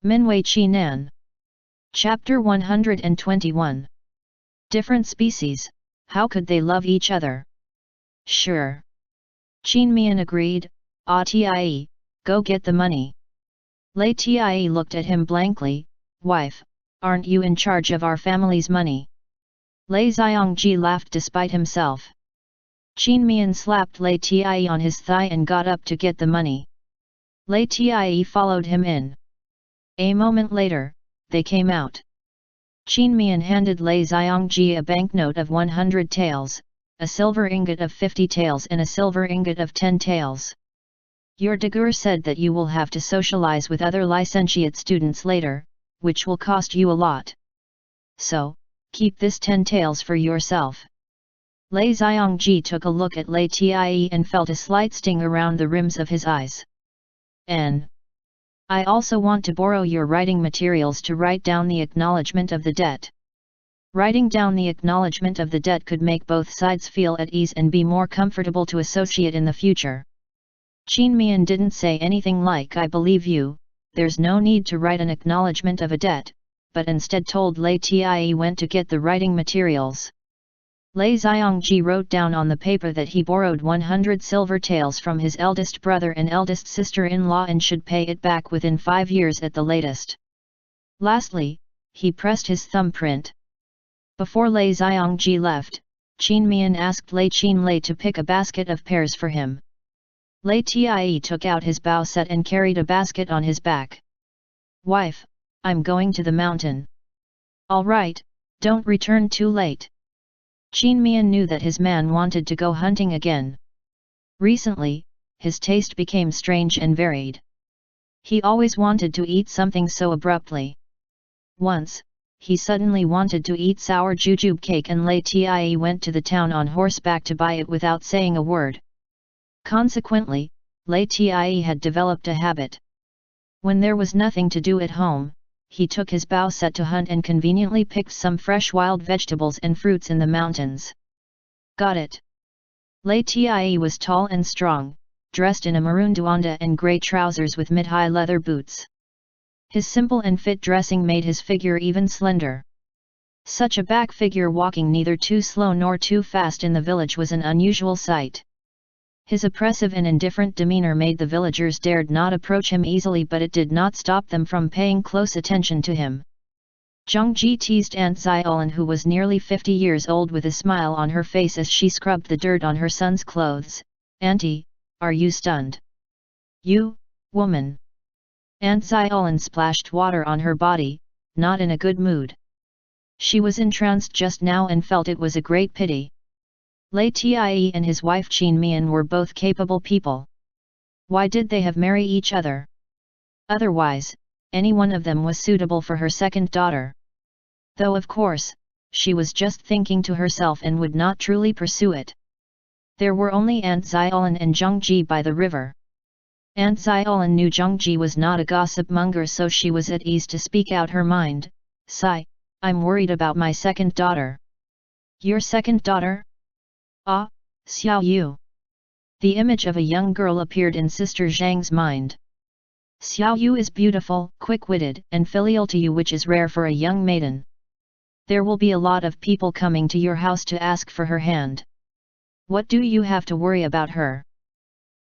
Minwei Qi Nan. Chapter 121. Different species, how could they love each other? Sure. Qin Mian agreed, tie, go get the money. Lei tie looked at him blankly, wife, aren't you in charge of our family's money? Lei Xiongji laughed despite himself. Qin Mian slapped Lei tie on his thigh and got up to get the money. Lei tie followed him in. A moment later, they came out. Qin Mian handed Lei Xiongji a banknote of 100 taels, a silver ingot of 50 taels and a silver ingot of 10 taels. Your Dagur said that you will have to socialize with other licentiate students later, which will cost you a lot. So, keep this 10 taels for yourself. Lei Xiongji took a look at Lei Tie and felt a slight sting around the rims of his eyes. I also want to borrow your writing materials to write down the acknowledgement of the debt. Writing down the acknowledgement of the debt could make both sides feel at ease and be more comfortable to associate in the future. Qin Mian didn't say anything like I believe you, there's no need to write an acknowledgement of a debt, but instead told Lei Tie went to get the writing materials. Lei Xiongji wrote down on the paper that he borrowed 100 silver taels from his eldest brother and eldest sister-in-law and should pay it back within 5 years at the latest. Lastly, he pressed his thumbprint. Before Lei Xiongji left, Qin Mian asked Lei Qinlei to pick a basket of pears for him. Lei Tie took out his bow set and carried a basket on his back. Wife, I'm going to the mountain. All right, don't return too late. Qin Mian knew that his man wanted to go hunting again. Recently, his taste became strange and varied. He always wanted to eat something so abruptly. Once, he suddenly wanted to eat sour jujube cake and Lei Tie went to the town on horseback to buy it without saying a word. Consequently, Lei Tie had developed a habit. When there was nothing to do at home, he took his bow set to hunt and conveniently picked some fresh wild vegetables and fruits in the mountains. Got it. Lei Tie was tall and strong, dressed in a maroon duanda and grey trousers with mid-high leather boots. His simple and fit dressing made his figure even slender. Such a back figure walking neither too slow nor too fast in the village was an unusual sight. His oppressive and indifferent demeanor made the villagers dared not approach him easily, but it did not stop them from paying close attention to him. Zhang Ji teased Aunt Xiaolan, who was nearly 50 years old, with a smile on her face as she scrubbed the dirt on her son's clothes. Auntie, are you stunned? You, woman. Aunt Xiaolan splashed water on her body, not in a good mood. She was entranced just now and felt it was a great pity. Lei Tie and his wife Qin Mian were both capable people. Why did they have marry each other? Otherwise, any one of them was suitable for her second daughter. Though of course, she was just thinking to herself and would not truly pursue it. There were only Aunt Xiaolan and Zhang Ji by the river. Aunt Xiaolan knew Zhang Ji was not a gossip monger, so she was at ease to speak out her mind. Sigh, I'm worried about my second daughter. Your second daughter? Ah, Xiao Yu. The image of a young girl appeared in Sister Zhang's mind. Xiao Yu is beautiful, quick-witted, and filial to you, which is rare for a young maiden. There will be a lot of people coming to your house to ask for her hand. What do you have to worry about her?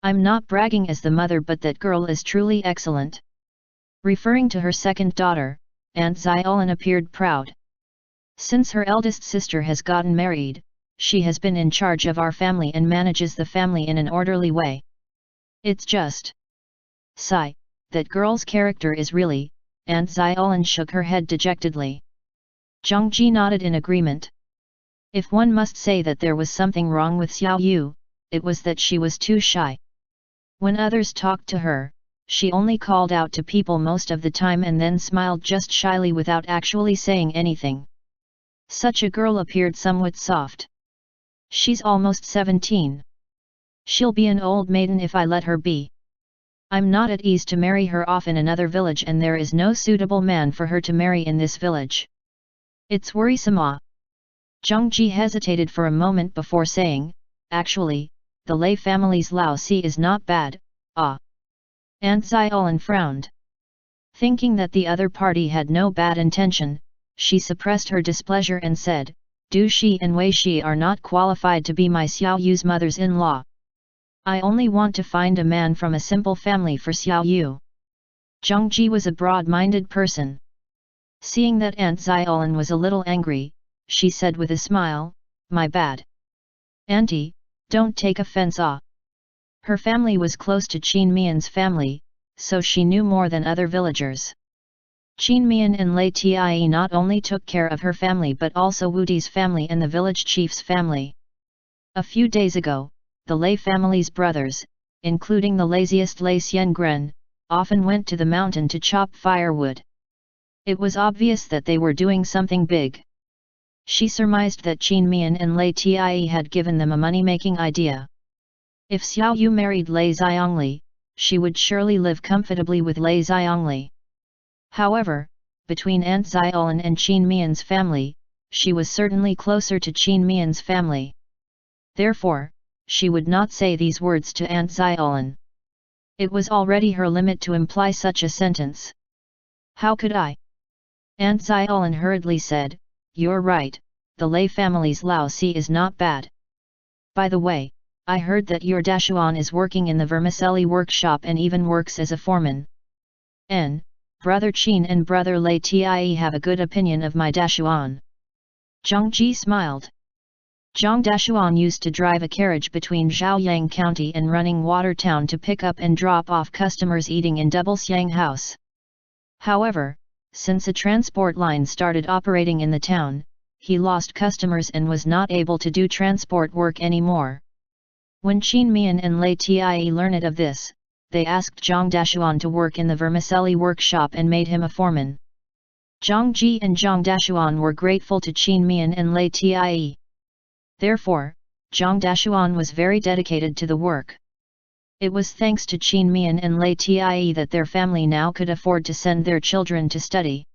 I'm not bragging as the mother, but that girl is truly excellent. Referring to her second daughter, Aunt Xiaolan appeared proud. Since her eldest sister has gotten married, she has been in charge of our family and manages the family in an orderly way. It's just. Sigh, that girl's character is really. Aunt Xiaolan shook her head dejectedly. Zhang Ji nodded in agreement. If one must say that there was something wrong with Xiao Yu, it was that she was too shy. When others talked to her, she only called out to people most of the time and then smiled just shyly without actually saying anything. Such a girl appeared somewhat soft. She's almost 17. She'll be an old maiden if I let her be. I'm not at ease to marry her off in another village, and there is no suitable man for her to marry in this village. It's worrisome. Zhang Ji hesitated for a moment before saying, actually, the Lei family's Lao Si is not bad. Aunt Xiaolan frowned. Thinking that the other party had no bad intention, she suppressed her displeasure and said, Du Shi and Wei Shi are not qualified to be my Xiao Yu's mothers-in-law. I only want to find a man from a simple family for Xiao Yu. Zhang Ji was a broad-minded person. Seeing that Aunt Xiaolin was a little angry, she said with a smile, My bad. Auntie, don't take offense. Her family was close to Qin Mian's family, so she knew more than other villagers. Qin Mian and Lei Tie not only took care of her family but also Wu Di's family and the village chief's family. A few days ago, the Lei family's brothers, including the laziest Lei Xiangren, often went to the mountain to chop firewood. It was obvious that they were doing something big. She surmised that Qin Mian and Lei Tie had given them a money-making idea. If Xiao Yu married Lei Xiongli, she would surely live comfortably with Lei Xiongli. However, between Aunt Xiaolin and Qin Mian's family, she was certainly closer to Qin Mian's family. Therefore, she would not say these words to Aunt Xiaolin. It was already her limit to imply such a sentence. How could I? Aunt Xiaolin hurriedly said, You're right, the Lei family's Lao Si is not bad. By the way, I heard that your Dashuan is working in the vermicelli workshop and even works as a foreman. Brother Qin and brother Lei Tie have a good opinion of my Dashuan. Zhang Ji smiled. Zhang Dashuan used to drive a carriage between Zhaoyang County and Running Water Town to pick up and drop off customers eating in Double Xiang House. However, since a transport line started operating in the town, he lost customers and was not able to do transport work anymore. When Qin Mian and Lei Tie learned of this, they asked Zhang Dashuan to work in the vermicelli workshop and made him a foreman. Zhang Ji and Zhang Dashuan were grateful to Qin Mian and Lei Tie. Therefore, Zhang Dashuan was very dedicated to the work. It was thanks to Qin Mian and Lei Tie that their family now could afford to send their children to study.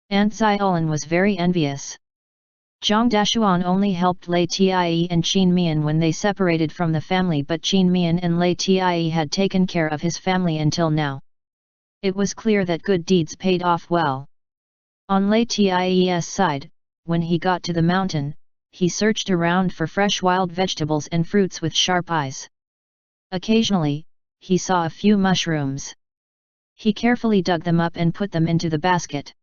Aunt Xiaolin was very envious. Zhang Dashuan only helped Lei Tie and Qin Mian when they separated from the family, but Qin Mian and Lei Tie had taken care of his family until now. It was clear that good deeds paid off well. On Lei Tie's side, when he got to the mountain, he searched around for fresh wild vegetables and fruits with sharp eyes. Occasionally, he saw a few mushrooms. He carefully dug them up and put them into the basket.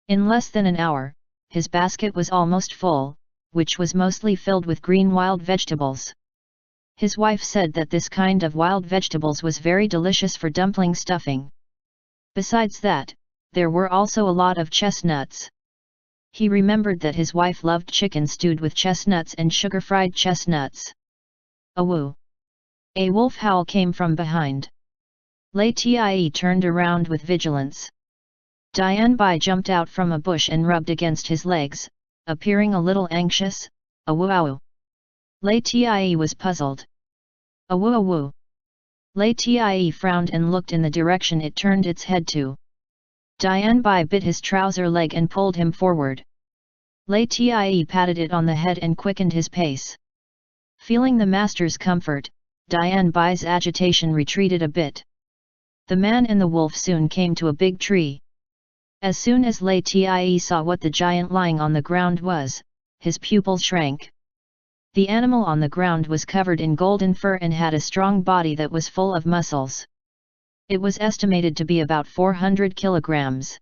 In less than an hour, his basket was almost full, which was mostly filled with green wild vegetables. His wife said that this kind of wild vegetables was very delicious for dumpling stuffing. Besides that, there were also a lot of chestnuts. He remembered that his wife loved chicken stewed with chestnuts and sugar-fried chestnuts. Awoo! A wolf howl came from behind. Lei Tie turned around with vigilance. Dian Bai jumped out from a bush and rubbed against his legs, appearing a little anxious. Awoo awoo! Lei Tie was puzzled. Awoo awoo! Lei Tie frowned and looked in the direction it turned its head to. Dian Bai bit his trouser leg and pulled him forward. Lei Tie patted it on the head and quickened his pace. Feeling the master's comfort, Dian Bai's agitation retreated a bit. The man and the wolf soon came to a big tree. As soon as Lei Tie saw what the giant lying on the ground was, his pupils shrank. The animal on the ground was covered in golden fur and had a strong body that was full of muscles. It was estimated to be about 400 kilograms.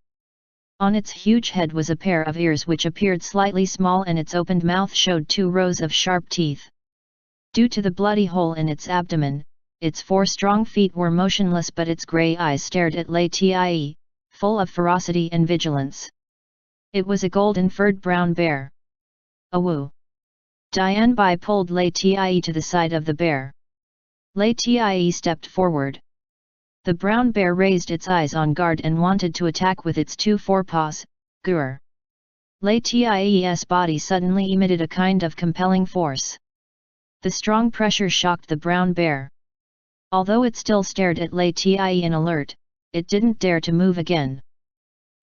On its huge head was a pair of ears which appeared slightly small, and its opened mouth showed 2 rows of sharp teeth. Due to the bloody hole in its abdomen, its 4 strong feet were motionless, but its grey eyes stared at Lei Tie, full of ferocity and vigilance. It was a golden-furred brown bear. Awoo! Dian Bai pulled Lei Tie to the side of the bear. Lei Tie stepped forward. The brown bear raised its eyes on guard and wanted to attack with its 2 forepaws. Grr! Lei Tie's body suddenly emitted a kind of compelling force. The strong pressure shocked the brown bear. Although it still stared at Lei Tie in alert, it didn't dare to move again.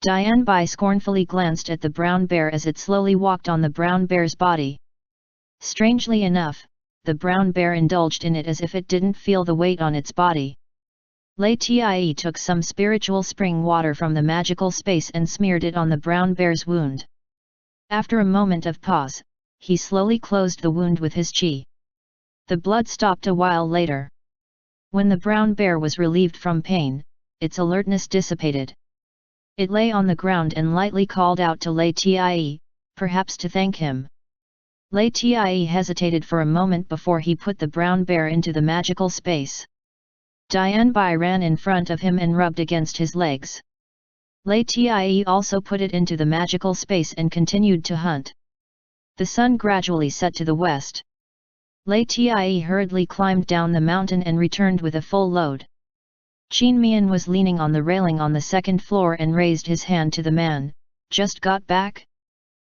Dian Bai scornfully glanced at the brown bear as it slowly walked on the brown bear's body. Strangely enough, the brown bear indulged in it as if it didn't feel the weight on its body. LIAN took some spiritual spring water from the magical space and smeared it on the brown bear's wound. After a moment of pause, he slowly closed the wound with his chi. The blood stopped a while later. When the brown bear was relieved from pain, its alertness dissipated. It lay on the ground and lightly called out to LIAN, perhaps to thank him. LIAN hesitated for a moment before he put the brown bear into the magical space. Dianbai ran in front of him and rubbed against his legs. LIAN also put it into the magical space and continued to hunt. The sun gradually set to the west. LIAN hurriedly climbed down the mountain and returned with a full load. Mian was leaning on the railing on the second floor and raised his hand to the man. Just got back?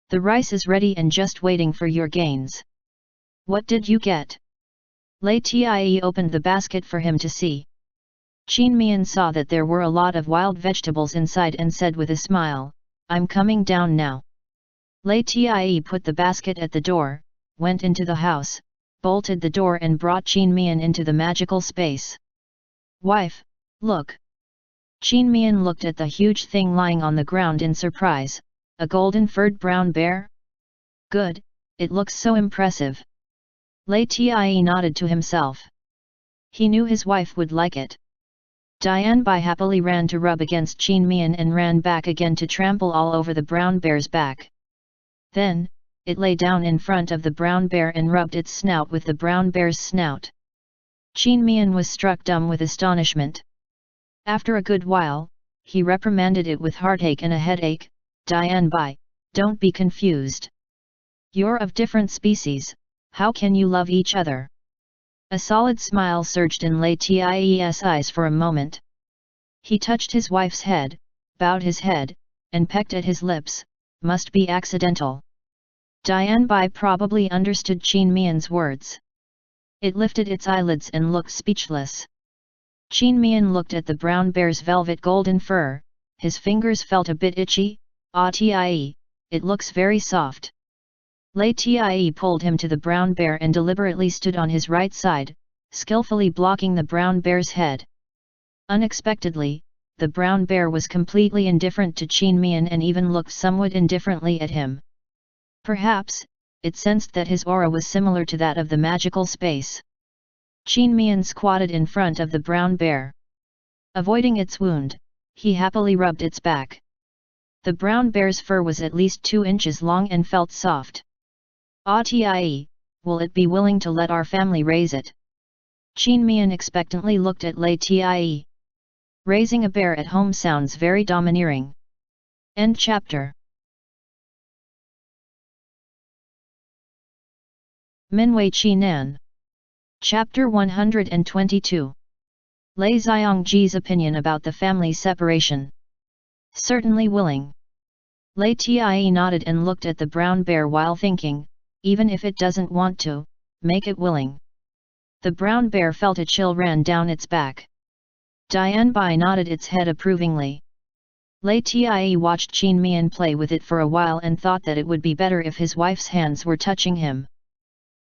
The rice is ready and just waiting for your gains. What did you get? LIAN opened the basket for him to see. Mian saw that there were a lot of wild vegetables inside and said with a smile, I'm coming down now. LIAN put the basket at the door, went into the house, bolted the door and brought Mian into the magical space. Wife, look. Mian looked at the huge thing lying on the ground in surprise. A golden-furred brown bear? Good, it looks so impressive. LIAN nodded to himself. He knew his wife would like it. Dianbai happily ran to rub against Mian and ran back again to trample all over the brown bear's back. Then, it lay down in front of the brown bear and rubbed its snout with the brown bear's snout. Mian was struck dumb with astonishment. After a good while, he reprimanded it with heartache and a headache. Dianbai, don't be confused. You're of different species, how can you love each other? A solid smile surged in LIAN's eyes for a moment. He touched his wife's head, bowed his head, and pecked at his lips, must be accidental. Dianbai probably understood Mian's words. It lifted its eyelids and looked speechless. Mian looked at the brown bear's velvet golden fur, his fingers felt a bit itchy. It looks very soft. LIAN pulled him to the brown bear and deliberately stood on his right side, skillfully blocking the brown bear's head. Unexpectedly, the brown bear was completely indifferent to Mian and even looked somewhat indifferently at him. Perhaps, it sensed that his aura was similar to that of the magical space. Mian squatted in front of the brown bear. Avoiding its wound, he happily rubbed its back. The brown bear's fur was at least 2 inches long and felt soft. Will it be willing to let our family raise it? Mian expectantly looked at LIAN. Raising a bear at home sounds very domineering. End chapter. Minwei Qi Nan. Chapter 122. Lei Xiangji's opinion about the family separation. Certainly willing. LIAN nodded and looked at the brown bear while thinking, even if it doesn't want to, make it willing. The brown bear felt a chill ran down its back. Dianbai nodded its head approvingly. LIAN watched Mian play with it for a while and thought that it would be better if his wife's hands were touching him.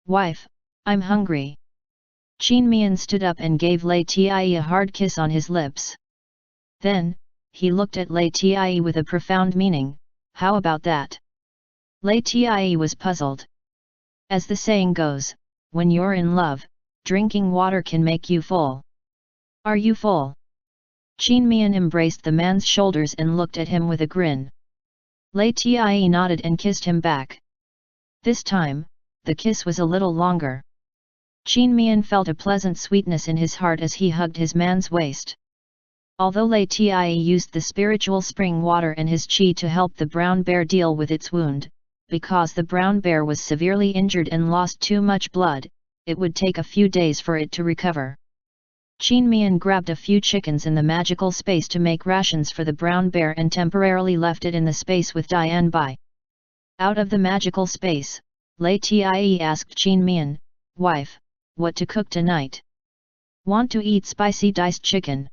Wife, I'm hungry. Mian stood up and gave LIAN a hard kiss on his lips. Then, he looked at LIAN with a profound meaning, how about that? LIAN was puzzled. As the saying goes, when you're in love, drinking water can make you full. Are you full? Mian embraced the man's shoulders and looked at him with a grin. LIAN nodded and kissed him back. This time, the kiss was a little longer. Mian felt a pleasant sweetness in his heart as he hugged his man's waist. Although LIAN used the spiritual spring water and his chi to help the brown bear deal with its wound, because the brown bear was severely injured and lost too much blood, it would take a few days for it to recover. Mian grabbed a few chickens in the magical space to make rations for the brown bear and temporarily left it in the space with Dianbai. Out of the magical space, LIAN asked Mian, wife, what to cook tonight? Want to eat spicy diced chicken?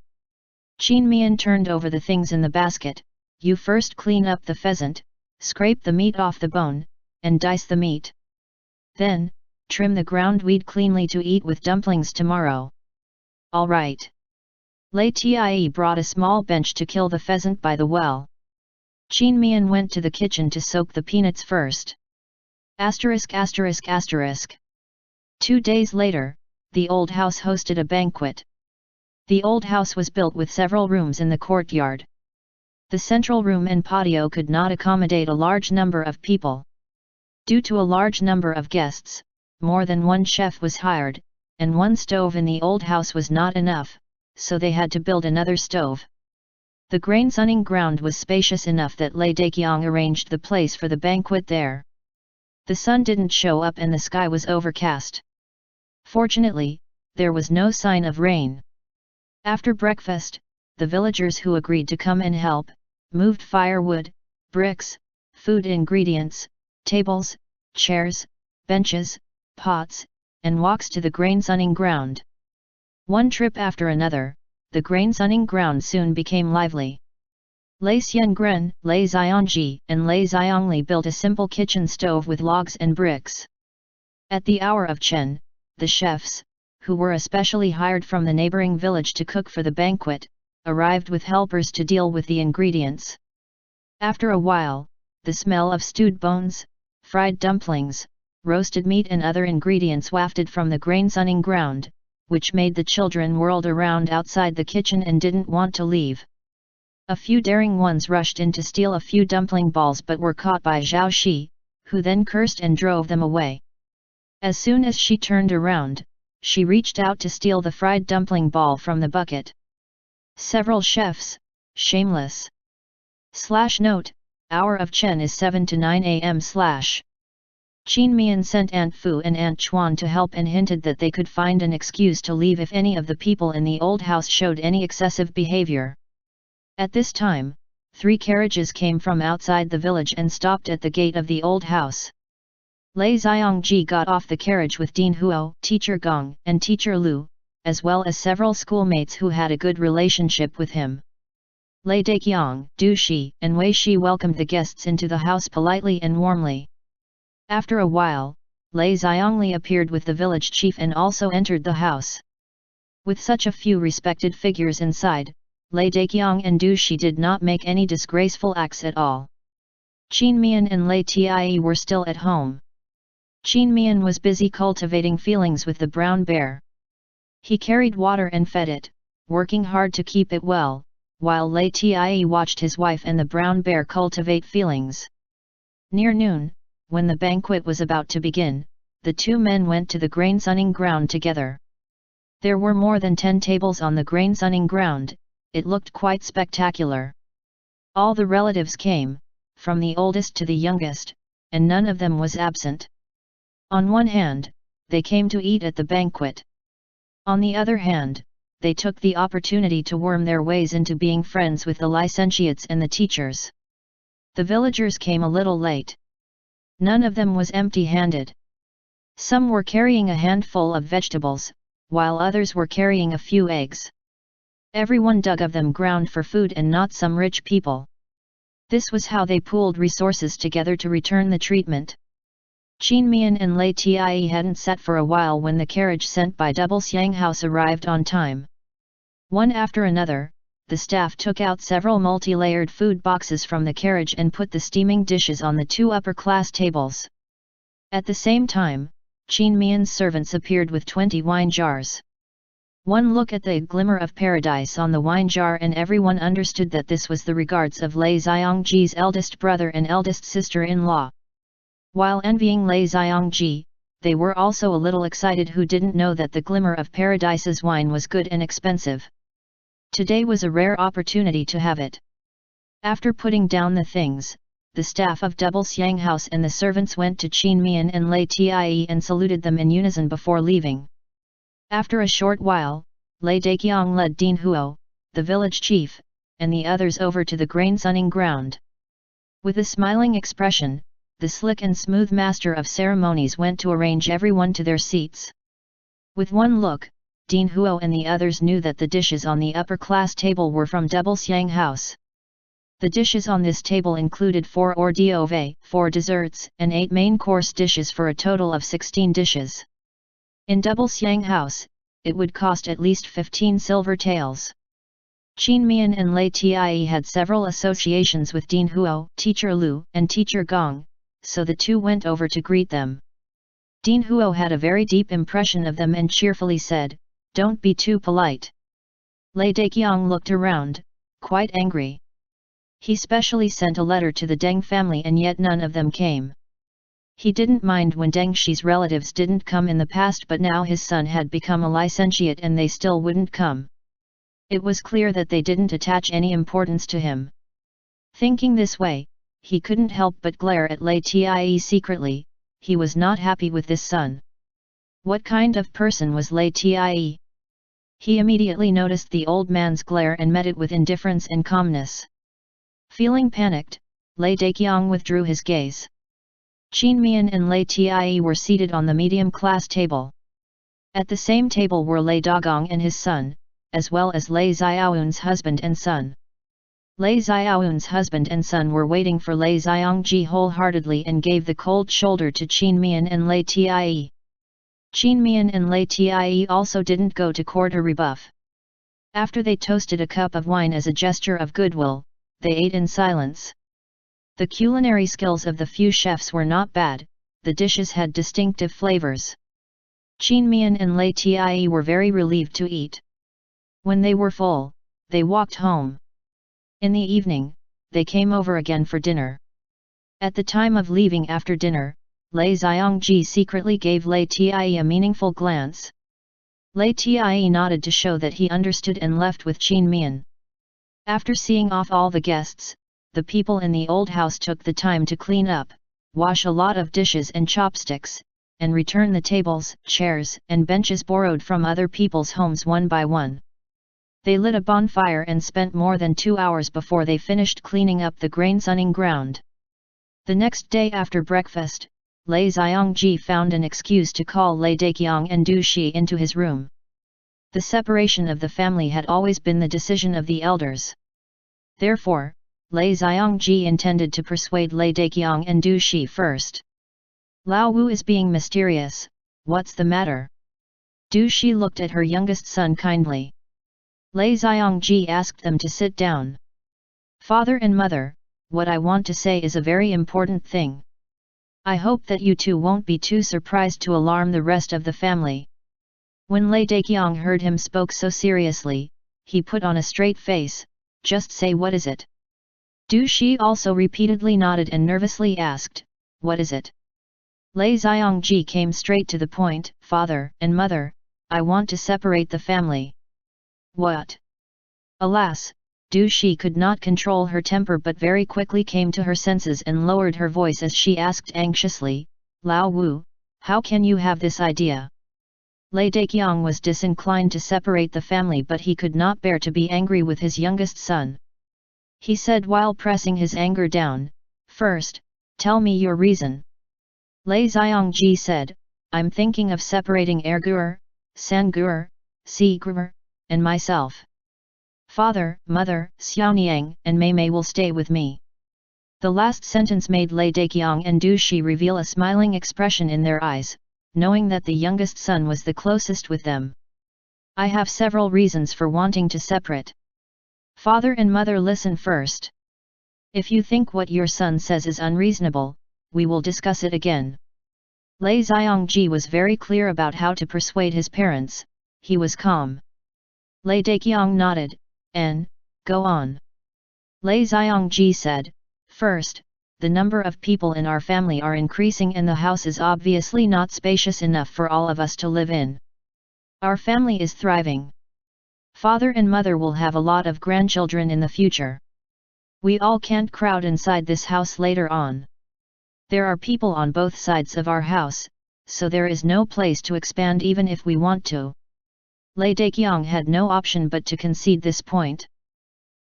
Mian turned over the things in the basket. You first clean up the pheasant, scrape the meat off the bone, and dice the meat. Then, trim the ground wheat cleanly to eat with dumplings tomorrow. All right. Tie brought a small bench to kill the pheasant by the well. Mian went to the kitchen to soak the peanuts first. ******. 2 days later, the old house hosted a banquet. The old house was built with several rooms in the courtyard. The central room and patio could not accommodate a large number of people. Due to a large number of guests, more than one chef was hired, and one stove in the old house was not enough, so they had to build another stove. The grain sunning ground was spacious enough that Lei Daqiang arranged the place for the banquet there. The sun didn't show up and the sky was overcast. Fortunately, there was no sign of rain. After breakfast, the villagers who agreed to come and help, moved firewood, bricks, food ingredients, tables, chairs, benches, pots, and walks to the grain sunning ground. One trip after another, the grain sunning ground soon became lively. Lei Xiangren, Lei Xiangji, and Lei Xiangli built a simple kitchen stove with logs and bricks. At the hour of Chen, the chefs, who were especially hired from the neighboring village to cook for the banquet, arrived with helpers to deal with the ingredients. After a while, the smell of stewed bones, fried dumplings, roasted meat and other ingredients wafted from the grain sunning ground, which made the children whirled around outside the kitchen and didn't want to leave. A few daring ones rushed in to steal a few dumpling balls but were caught by Zhao Shi, who then cursed and drove them away. As soon as she turned around, she reached out to steal the fried dumpling ball from the bucket. Several chefs, shameless. /Note, hour of Chen is 7 to 9 am/. Mian sent Aunt Fu and Aunt Chuan to help and hinted that they could find an excuse to leave if any of the people in the old house showed any excessive behavior. At this time, 3 carriages came from outside the village and stopped at the gate of the old house. Lei Xiangji got off the carriage with Dean Huo, Teacher Gong, and Teacher Lu, as well as several schoolmates who had a good relationship with him. Lei Daqiang, Du Shi, and Wei Shi welcomed the guests into the house politely and warmly. After a while, Lei Xiangli appeared with the village chief and also entered the house. With such a few respected figures inside, Lei Daqiang and Du Shi did not make any disgraceful acts at all. Mian and Lei Tie were still at home. Mian was busy cultivating feelings with the brown bear. He carried water and fed it, working hard to keep it well, while Lei Tie watched his wife and the brown bear cultivate feelings. Near noon, when the banquet was about to begin, the 2 men went to the grain sunning ground together. There were more than 10 tables on the grain sunning ground. It looked quite spectacular. All the relatives came, from the oldest to the youngest, and none of them was absent. On one hand, they came to eat at the banquet. On the other hand, they took the opportunity to worm their ways into being friends with the licentiates and the teachers. The villagers came a little late. None of them was empty-handed. Some were carrying a handful of vegetables, while others were carrying a few eggs. Everyone dug of them ground for food and not some rich people. This was how they pooled resources together to return the treatment. Mian and Lei Tie hadn't sat for a while when the carriage sent by Double Xiang House arrived on time. One after another, the staff took out several multi-layered food boxes from the carriage and put the steaming dishes on the 2 upper-class tables. At the same time, Mian's servants appeared with 20 wine jars. One look at the glimmer of paradise on the wine jar and everyone understood that this was the regards of Lei Xiangji's eldest brother and eldest sister-in-law. While envying Lei Xiangji, they were also a little excited who didn't know that the glimmer of paradise's wine was good and expensive. Today was a rare opportunity to have it. After putting down the things, the staff of Double Xiang House and the servants went to Mian and Lei Tie and saluted them in unison before leaving. After a short while, Lei Daqiang led Dean Huo, the village chief, and the others over to the grain sunning ground. With a smiling expression, the slick and smooth master of ceremonies went to arrange everyone to their seats. With one look, Dean Huo and the others knew that the dishes on the upper-class table were from Double Xiang House. The dishes on this table included 4 hors d'oeuvres, 4 desserts, and 8 main-course dishes for a total of 16 dishes. In Double Xiang House, it would cost at least 15 silver taels. Qin Mian and Lei Tie had several associations with Dean Huo, Teacher Lu, and Teacher Gong, so the two went over to greet them. Dean Huo had a very deep impression of them and cheerfully said, "Don't be too polite." Lei Daqiang looked around, quite angry. He specially sent a letter to the Deng family and yet none of them came. He didn't mind when Deng Shi's relatives didn't come in the past, but now his son had become a licentiate and they still wouldn't come. It was clear that they didn't attach any importance to him. Thinking this way, he couldn't help but glare at Lei Tie secretly. He was not happy with this son. What kind of person was Lei Tie? He immediately noticed the old man's glare and met it with indifference and calmness. Feeling panicked, Lei Daqiang withdrew his gaze. Qin Mian and Lei Tie were seated on the medium-class table. At the same table were Lei Dagong and his son, as well as Lei Xiaoyun's husband and son. Lei Xiaoyun's husband and son were waiting for Lei Xiaongji wholeheartedly and gave the cold shoulder to Qin Mian and Lei Tie. Qin Mian and Lei Tie also didn't go to court or rebuff. After they toasted a cup of wine as a gesture of goodwill, they ate in silence. The culinary skills of the few chefs were not bad, the dishes had distinctive flavors. Qin Mian and Lei Tie were very relieved to eat. When they were full, they walked home. In the evening, they came over again for dinner. At the time of leaving after dinner, Lei Xiaongji secretly gave Lei Tie a meaningful glance. Lei Tie nodded to show that he understood and left with Qin Mian. After seeing off all the guests, the people in the old house took the time to clean up, wash a lot of dishes and chopsticks, and return the tables, chairs, and benches borrowed from other people's homes one by one. They lit a bonfire and spent more than 2 hours before they finished cleaning up the grain-sunning ground. The next day after breakfast, Lei Xiaongji found an excuse to call Lei Daqiang and Du Shi into his room. The separation of the family had always been the decision of the elders. Therefore, Lei Xiaongji intended to persuade Lei Daqiang and Du Shi first. "Lao Wu is being mysterious, what's the matter?" Du Shi looked at her youngest son kindly. Lei Xiaongji asked them to sit down. "Father and mother, what I want to say is a very important thing. I hope that you two won't be too surprised to alarm the rest of the family." When Lei Daqiang heard him spoke so seriously, he put on a straight face. "Just say what is it?" Du Shi also repeatedly nodded and nervously asked, "What is it?" Lei Xiaongji came straight to the point. "Father and mother, I want to separate the family." "What?" Alas, Du Shi could not control her temper but very quickly came to her senses and lowered her voice as she asked anxiously, "Lao Wu, how can you have this idea?" Lei Daqiang was disinclined to separate the family but he could not bear to be angry with his youngest son. He said while pressing his anger down, "First, tell me your reason." Lei Xiaongji said, "I'm thinking of separating Ergur, Sangur, Sigur, and myself. Father, mother, Xiaoniang, and Mei will stay with me." The last sentence made Lei Daqiang and Du Shi reveal a smiling expression in their eyes, knowing that the youngest son was the closest with them. "I have several reasons for wanting to separate. Father and mother, listen first. If you think what your son says is unreasonable, we will discuss it again." Lei Xiaongji was very clear about how to persuade his parents. He was calm. Lei Daqiang nodded, and, "Go on." Lei Xiaongji said, "First, the number of people in our family are increasing and the house is obviously not spacious enough for all of us to live in. Our family is thriving. Father and mother will have a lot of grandchildren in the future. We all can't crowd inside this house later on. There are people on both sides of our house, so there is no place to expand even if we want to." Lei Daqiang had no option but to concede this point.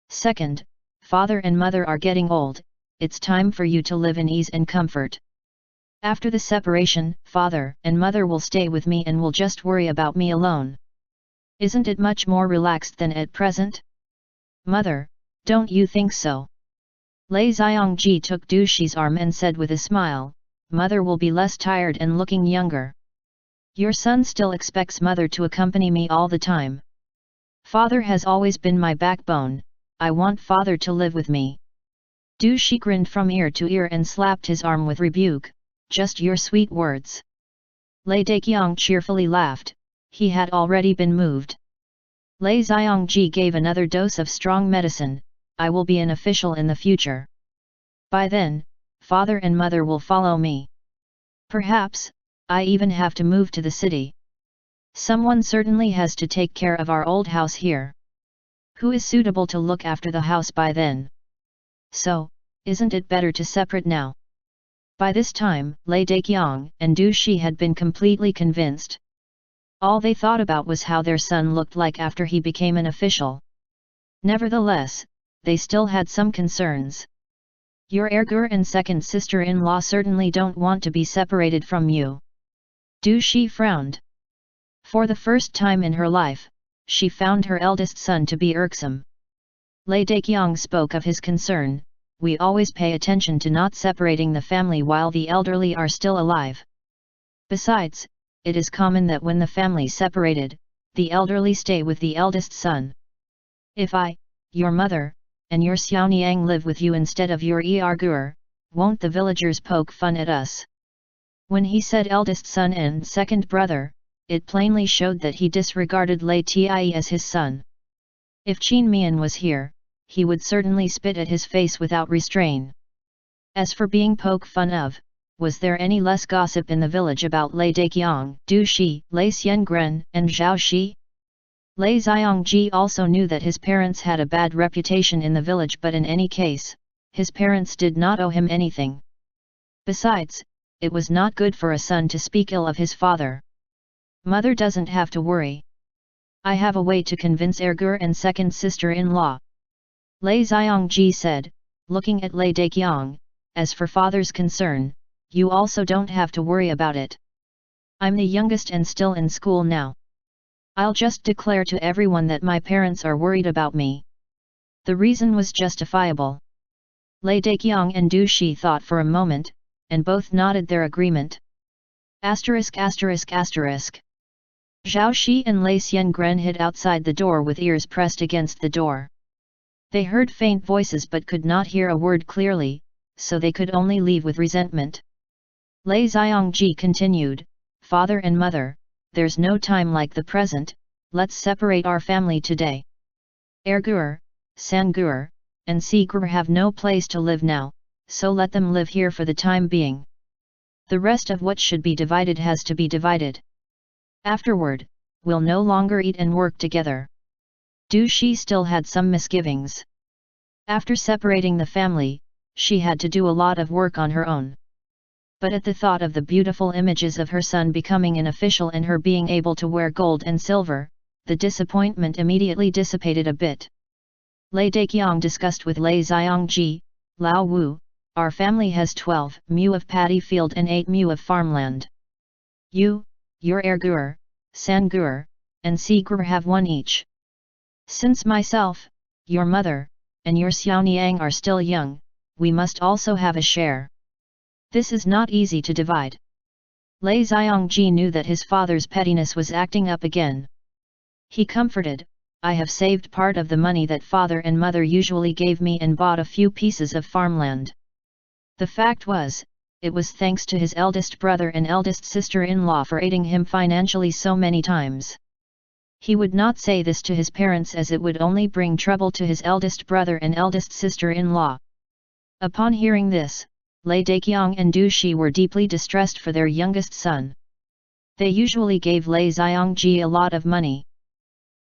"Second, father and mother are getting old, it's time for you to live in ease and comfort. After the separation, father and mother will stay with me and will just worry about me alone. Isn't it much more relaxed than at present? Mother, don't you think so?" Lei Xiaongji took Du Shi's arm and said with a smile, "Mother will be less tired and looking younger. Your son still expects mother to accompany me all the time. Father has always been my backbone, I want father to live with me. Du Shi grinned from ear to ear and slapped his arm with rebuke, just your sweet words. Lei Daqiang cheerfully laughed, he had already been moved. Lei Xiangji gave another dose of strong medicine, I will be an official in the future. By then, father and mother will follow me. Perhaps, I even have to move to the city. Someone certainly has to take care of our old house here. Who is suitable to look after the house by then? So, isn't it better to separate now? By this time, Lei Daqiang and Du Shi had been completely convinced. All they thought about was how their son looked like after he became an official. Nevertheless, they still had some concerns. Your heir and second sister-in-law certainly don't want to be separated from you. Du Shi frowned. For the first time in her life, she found her eldest son to be irksome. Lei Daqiang spoke of his concern, we always pay attention to not separating the family while the elderly are still alive. Besides, it is common that when the family separated, the elderly stay with the eldest son. If I, your mother, and your Xiaoniang live with you instead of your Ergur, won't the villagers poke fun at us? When he said eldest son and second brother, it plainly showed that he disregarded Lei Tie as his son. If Qin Mian was here, he would certainly spit at his face without restraint. As for being poke fun of, was there any less gossip in the village about Lei Daqiang, Du Shi, Lei Xiangren, and Zhao Shi? Lei Xiangji also knew that his parents had a bad reputation in the village, but in any case, his parents did not owe him anything. Besides, it was not good for a son to speak ill of his father. Mother doesn't have to worry. I have a way to convince Ergur and second sister-in-law. Lei Xiangji said, looking at Lei Daqiang, as for father's concern, you also don't have to worry about it. I'm the youngest and still in school now. I'll just declare to everyone that my parents are worried about me. The reason was justifiable. Lei Daqiang and Du Shi thought for a moment, and both nodded their agreement. Asterisk asterisk asterisk. Zhao Shi and Lei Xiangren hid outside the door with ears pressed against the door. They heard faint voices but could not hear a word clearly, so they could only leave with resentment. Lei Xiangji continued, Father and mother, there's no time like the present, let's separate our family today. Ergur, Sangur, and Sigur have no place to live now, so let them live here for the time being. The rest of what should be divided has to be divided. Afterward, we'll no longer eat and work together. Du Shi still had some misgivings. After separating the family, she had to do a lot of work on her own. But at the thought of the beautiful images of her son becoming an official and her being able to wear gold and silver, the disappointment immediately dissipated a bit. Lei Daqiang discussed with Lei Xiangji, Lao Wu, our family has 12 mu of paddy field and 8 mu of farmland. You, your Ergur, Sangur, and Sigur have 1 each. Since myself, your mother, and your Xiaoniang are still young, we must also have a share. This is not easy to divide. Lei Xiangji knew that his father's pettiness was acting up again. He comforted, I have saved part of the money that father and mother usually gave me and bought a few pieces of farmland. The fact was, it was thanks to his eldest brother and eldest sister-in-law for aiding him financially so many times. He would not say this to his parents as it would only bring trouble to his eldest brother and eldest sister-in-law. Upon hearing this, Lei Daqiang and Du Shi were deeply distressed for their youngest son. They usually gave Lei Xiangji a lot of money.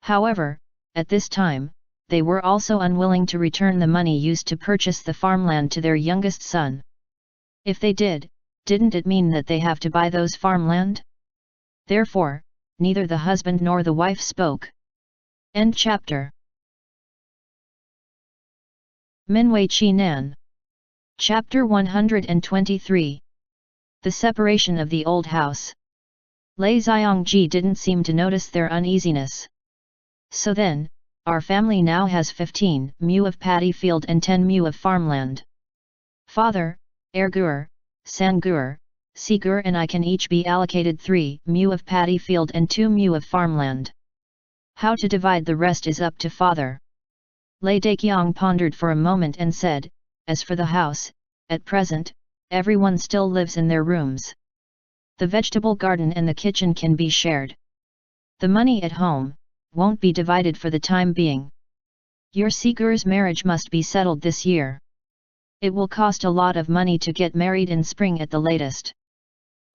However, at this time, they were also unwilling to return the money used to purchase the farmland to their youngest son. If they did, didn't it mean that they have to buy those farmland? Therefore, neither the husband nor the wife spoke. End chapter. Minwei Qi Nan. Chapter 123. The separation of the old house. Lei Xiangji didn't seem to notice their uneasiness. So then, our family now has 15 mu of paddy field and 10 mu of farmland. Father, Ergur, Sangur, Sigur and I can each be allocated 3 mu of paddy field and 2 mu of farmland. How to divide the rest is up to father. Lei Daqiang pondered for a moment and said, as for the house, at present, everyone still lives in their rooms. The vegetable garden and the kitchen can be shared. The money at home won't be divided for the time being. Your Sigur's marriage must be settled this year. It will cost a lot of money to get married in spring at the latest.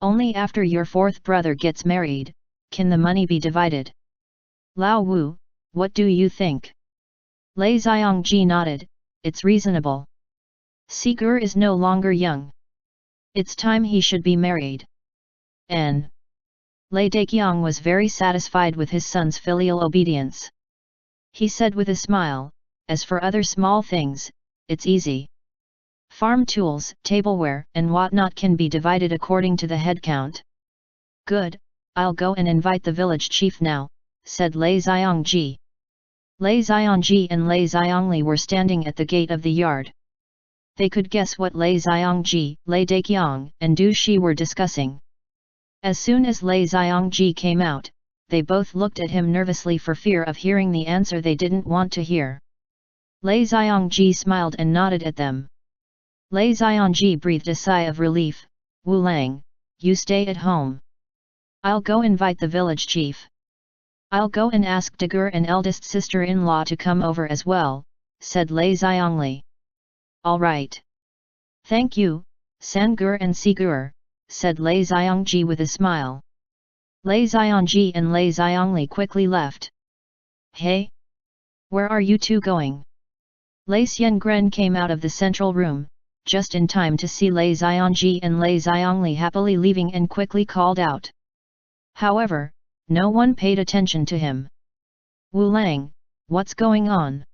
Only after your fourth brother gets married, can the money be divided. Lao Wu, what do you think? Lei Xiangji nodded, it's reasonable. Sigur is no longer young. It's time he should be married. Lei Daqiang was very satisfied with his son's filial obedience. He said with a smile, as for other small things, it's easy. Farm tools, tableware, and whatnot can be divided according to the head count. Good, I'll go and invite the village chief now, said Lei Xiangji. Lei Xiangji and Lei Xiangli were standing at the gate of the yard. They could guess what Lei Xiangji, Lei Daqiang, and Du Shi were discussing. As soon as Lei Xiangji came out, they both looked at him nervously for fear of hearing the answer they didn't want to hear. Lei Xiangji smiled and nodded at them. Lei Xiangji breathed a sigh of relief. Wu Lang, you stay at home. I'll go invite the village chief. I'll go and ask Dagur and eldest sister-in-law to come over as well, said Lei Xiangli. All right. Thank you, Sangur and Sigur, said Lei Xiangji with a smile. Lei Xiangji and Lei Xiangli quickly left. Hey? Where are you two going? Lei Xiangren came out of the central room, just in time to see Lei Xiangji and Lei Xiangli happily leaving and quickly called out. However, no one paid attention to him. Wu Lang, what's going on?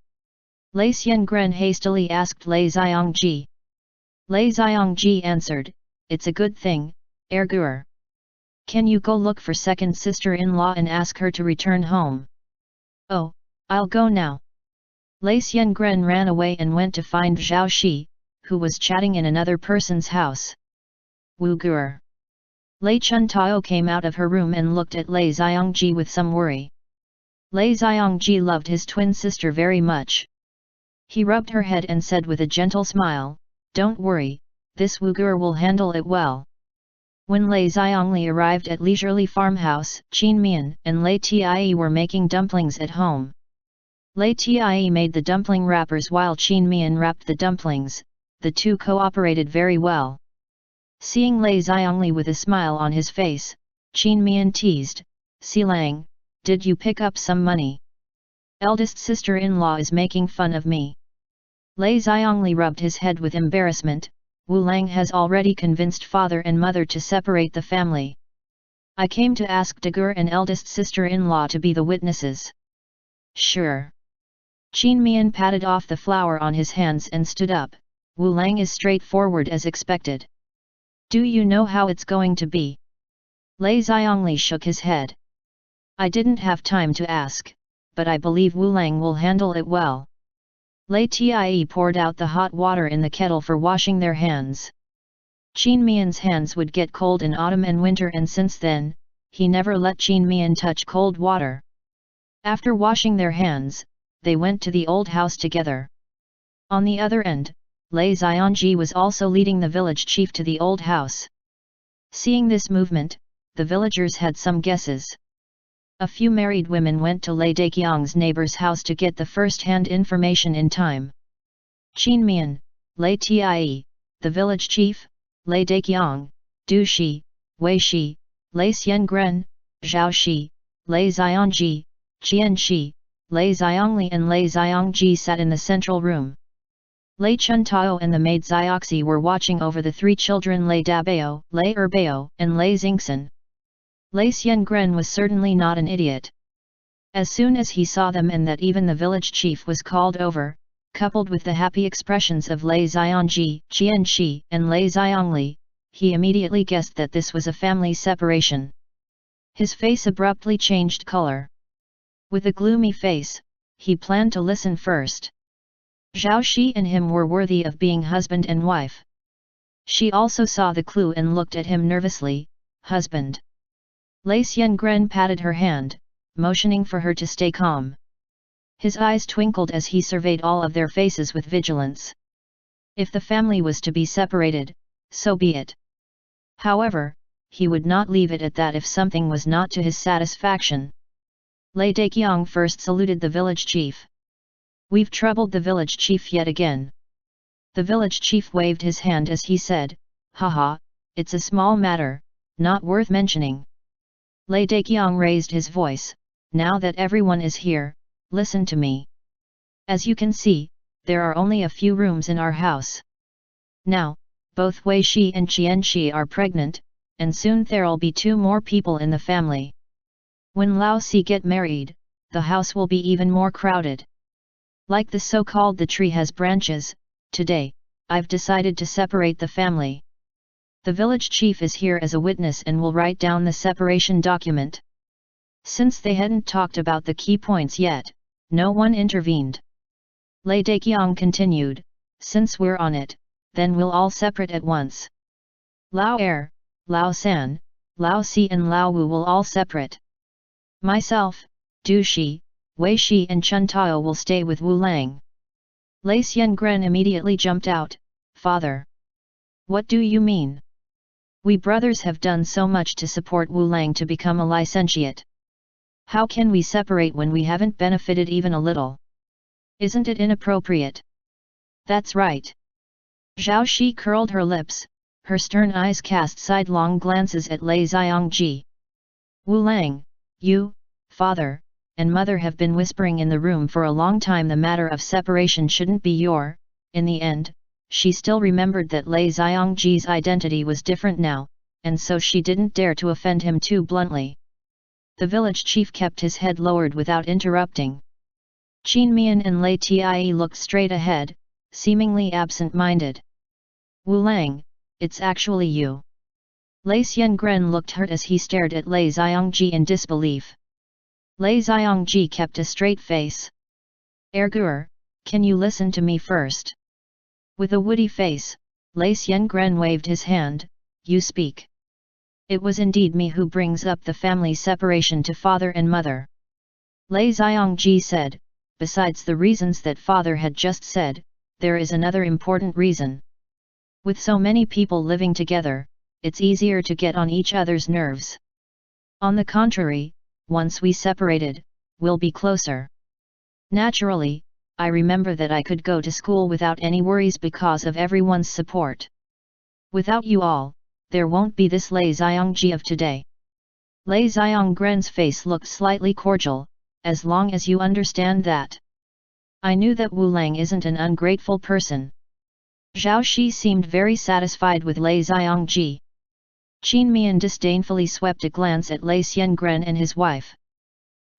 Lei Xiangren hastily asked Lei Xiangji. Lei Xiangji answered, it's a good thing, Ergur. Can you go look for second sister-in-law and ask her to return home? Oh, I'll go now. Lei Xiangren ran away and went to find Zhao Shi, who was chatting in another person's house. Wu Gur. Lei Chuntao came out of her room and looked at Lei Xiangji with some worry. Lei Xiangji loved his twin sister very much. He rubbed her head and said with a gentle smile, don't worry, this Wu Gur will handle it well. When Lei Xiangli arrived at leisurely farmhouse, Qin Mian and Lei Tie were making dumplings at home. Lei Tie made the dumpling wrappers while Qin Mian wrapped the dumplings. The two cooperated very well. Seeing Lei Xiangli with a smile on his face, Qin Mian teased, Silang, did you pick up some money? Eldest sister-in-law is making fun of me. Lei Xiangli rubbed his head with embarrassment. Wu Lang has already convinced father and mother to separate the family. I came to ask Dagur and eldest sister-in-law to be the witnesses. Sure. Qin Mian patted off the flour on his hands and stood up. Wu Lang is straightforward as expected. Do you know how it's going to be? Lei Xiangli shook his head. I didn't have time to ask, but I believe Wu Lang will handle it well. Lei Tie poured out the hot water in the kettle for washing their hands. Qin Mian's hands would get cold in autumn and winter, and since then, he never let Qin Mian touch cold water. After washing their hands, they went to the old house together. On the other end, Lei Xiangji was also leading the village chief to the old house. Seeing this movement, the villagers had some guesses. A few married women went to Lei Daqiang's neighbor's house to get the first-hand information in time. Qin Mian, Lei Tie, the village chief, Lei Daqiang, Du Shi, Wei Shi, Lei Xiangren, Zhao Shi, Lei Xiangji, Qian Shi, Lei Xiangli and Lei Xiangji sat in the central room. Lei Chuntao and the maid Xiaoxi were watching over the three children Lei Dabao, Lei Erbao, and Lei Xingxin. Lei Xiangren was certainly not an idiot. As soon as he saw them and that even the village chief was called over, coupled with the happy expressions of Lei Xiangji, Qian Shi, and Lei Xiangli, he immediately guessed that this was a family separation. His face abruptly changed color. With a gloomy face, he planned to listen first. Zhao Shi and him were worthy of being husband and wife. She also saw the clue and looked at him nervously. Husband. Lei Xiangren patted her hand. motioning for her to stay calm. His eyes twinkled as he surveyed all of their faces with vigilance. If the family was to be separated, so be it. However, he would not leave it at that if something was not to his satisfaction. Lei Daqiang first saluted the village chief. "We've troubled the village chief yet again." The village chief waved his hand as he said, "Haha, it's a small matter, not worth mentioning." Lei Daqiang raised his voice, "Now that everyone is here, listen to me. As you can see, there are only a few rooms in our house. Now, both Wei Shi and Qian Shi are pregnant, and soon there'll be 2 more people in the family. When Lao Si get married, the house will be even more crowded. Like the so-called the tree has branches, today, I've decided to separate the family. The village chief is here as a witness and will write down the separation document." Since they hadn't talked about the key points yet, no one intervened. Lei Daqiang continued, "Since we're on it, then we'll all separate at once. Lao Er, Lao San, Lao Si and Lao Wu will all separate. Myself, Du Shi, Wei Shi and Chun Tao will stay with Wu Lang." Lei Xiangren immediately jumped out, "Father! What do you mean? We brothers have done so much to support Wu Lang to become a licentiate. How can we separate when we haven't benefited even a little? Isn't it inappropriate?" "That's right." Zhao Shi curled her lips, her stern eyes cast sidelong glances at Lei Xiangji. "Wu Lang, you, father, and mother have been whispering in the room for a long time the matter of separation shouldn't be your." In the end, she still remembered that Lei Xiangji's identity was different now, and so she didn't dare to offend him too bluntly. The village chief kept his head lowered without interrupting. Qin Mian and Lei Tie looked straight ahead, seemingly absent-minded. "Wu Lang, it's actually you." Lei Xiangren looked hurt as he stared at Lei Xiangji in disbelief. Lei Xiangji kept a straight face. "Ergur, can you listen to me first?" With a woody face, Lei Xiangren waved his hand, "You speak. It was indeed me who brings up the family separation to father and mother." Lei Xiangji said, "Besides the reasons that father had just said, there is another important reason. With so many people living together, it's easier to get on each other's nerves. On the contrary, once we separated, we'll be closer. Naturally, I remember that I could go to school without any worries because of everyone's support. Without you all, there won't be this Lei Xiangji of today." Lei Xiangren's face looked slightly cordial, "As long as you understand that. I knew that Wu Lang isn't an ungrateful person." Zhao Shi seemed very satisfied with Lei Xiangji. Qin Mian disdainfully swept a glance at Lei Xiangren and his wife.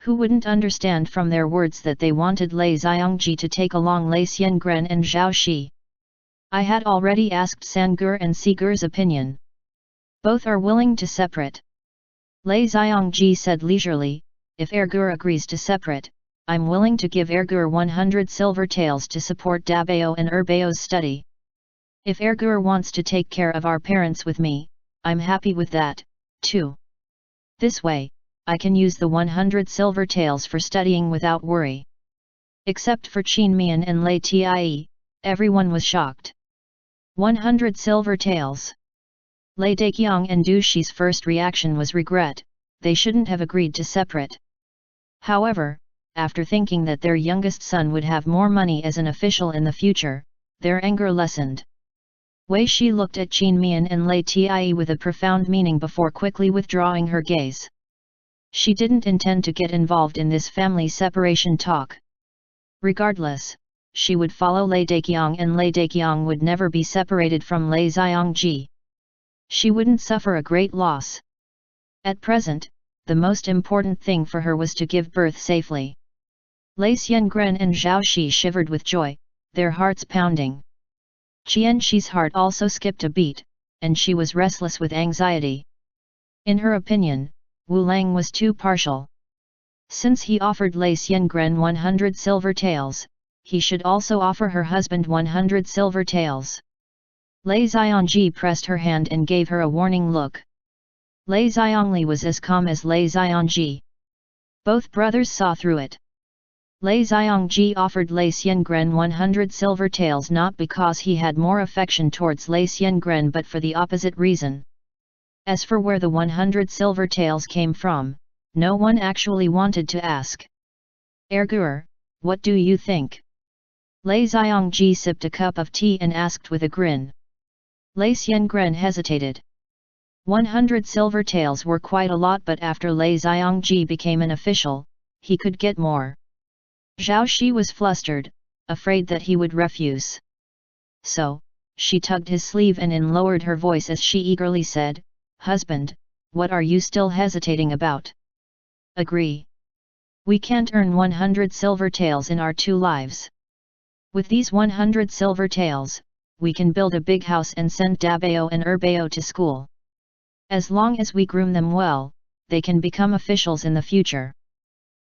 Who wouldn't understand from their words that they wanted Lei Xiangji to take along Lei Xiangren and Zhao Shi? "I had already asked Sangur and Sigur's opinion. Both are willing to separate." Lei Xiangji said leisurely, "If Ergur agrees to separate, I'm willing to give Ergur 100 silver taels to support Dabao and Erbao's study. If Ergur wants to take care of our parents with me, I'm happy with that, too. This way, I can use the 100 silver taels for studying without worry." Except for Qin Mian and Lei Tie, everyone was shocked. 100 silver taels. Lei Daqiang and Du Shi's first reaction was regret, they shouldn't have agreed to separate. However, after thinking that their youngest son would have more money as an official in the future, their anger lessened. Wei Shi looked at Qin Mian and Lei Tie with a profound meaning before quickly withdrawing her gaze. She didn't intend to get involved in this family separation talk. Regardless, she would follow Lei Daqiang and Lei Daqiang would never be separated from Lei Xiangji. She wouldn't suffer a great loss. At present, the most important thing for her was to give birth safely. Lei Xiangren and Zhao Shi shivered with joy, their hearts pounding. Qian Shi's heart also skipped a beat, and she was restless with anxiety. In her opinion, Wu Lang was too partial. Since he offered Lei Xiangren 100 silver taels, he should also offer her husband 100 silver taels. Lei Xiangji pressed her hand and gave her a warning look. Lei Xiangli was as calm as Lei Xiangji. Both brothers saw through it. Lei Xiongji offered Lei Xiangren 100 silver taels not because he had more affection towards Lei Xiangren but for the opposite reason. As for where the 100 silver taels came from, no one actually wanted to ask. Ergur, what do you think? Lei Xiongji sipped a cup of tea and asked with a grin. Lei Xiangren hesitated. 100 silver taels were quite a lot, but after Lei Xiongji became an official, he could get more. Zhao Shi was flustered, afraid that he would refuse. So, she tugged his sleeve and lowered her voice as she eagerly said, "Husband, what are you still hesitating about? Agree. We can't earn 100 silver taels in our 2 lives. With these 100 silver taels, we can build a big house and send Dabao and Erbao to school. As long as we groom them well, they can become officials in the future."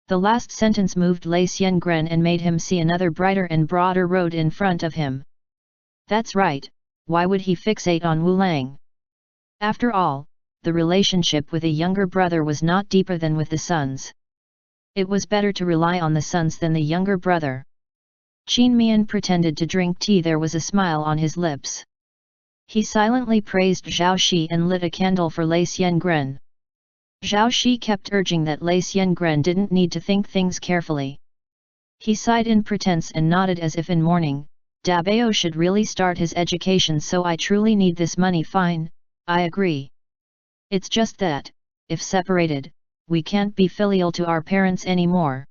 The last sentence moved Lei Xiangren and made him see another brighter and broader road in front of him. That's right, why would he fixate on Wu Lang? After all, the relationship with a younger brother was not deeper than with the sons. It was better to rely on the sons than the younger brother. Qin Mian pretended to drink tea. There was a smile on his lips. He silently praised Zhao Shi and lit a candle for Lei Xiangren. Zhao Shi kept urging that Lei Xiangren didn't need to think things carefully. He sighed in pretense and nodded as if in mourning. Dabao should really start his education, so I truly need this money. Fine, I agree. It's just that, if separated, we can't be filial to our parents anymore.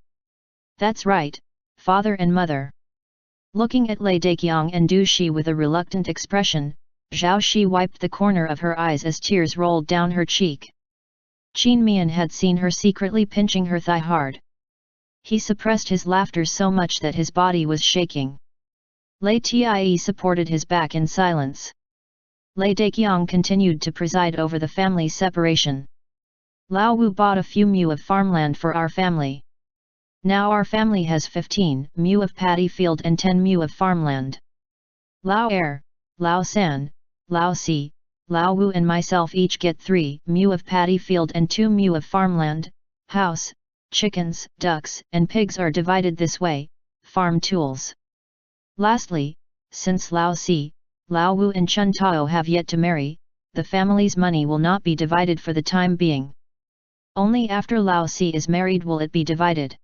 That's right, father and mother. Looking at Lei Daqiang and Du Shi with a reluctant expression, Zhao Shi wiped the corner of her eyes as tears rolled down her cheek. Qin Mian had seen her secretly pinching her thigh hard. He suppressed his laughter so much that his body was shaking. Lei Tie supported his back in silence. Lei Daqiang continued to preside over the family separation. Lao Wu bought a few mu of farmland for our family. Now our family has 15 mu of paddy field and 10 mu of farmland. Lao Er, Lao San, Lao Si, Lao Wu and myself each get 3 mu of paddy field and 2 mu of farmland. House, chickens, ducks, and pigs are divided this way, farm tools. Lastly, since Lao Si, Lao Wu and Chun Tao have yet to marry, the family's money will not be divided for the time being. Only after Lao Si is married will it be divided.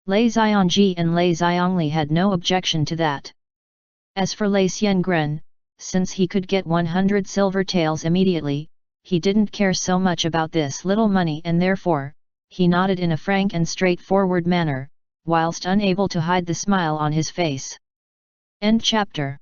Lei Xiongji and Lei Xiongli had no objection to that. As for Lei Xiangren, since he could get 100 silver taels immediately, he didn't care so much about this little money and therefore, he nodded in a frank and straightforward manner, whilst unable to hide the smile on his face. End chapter.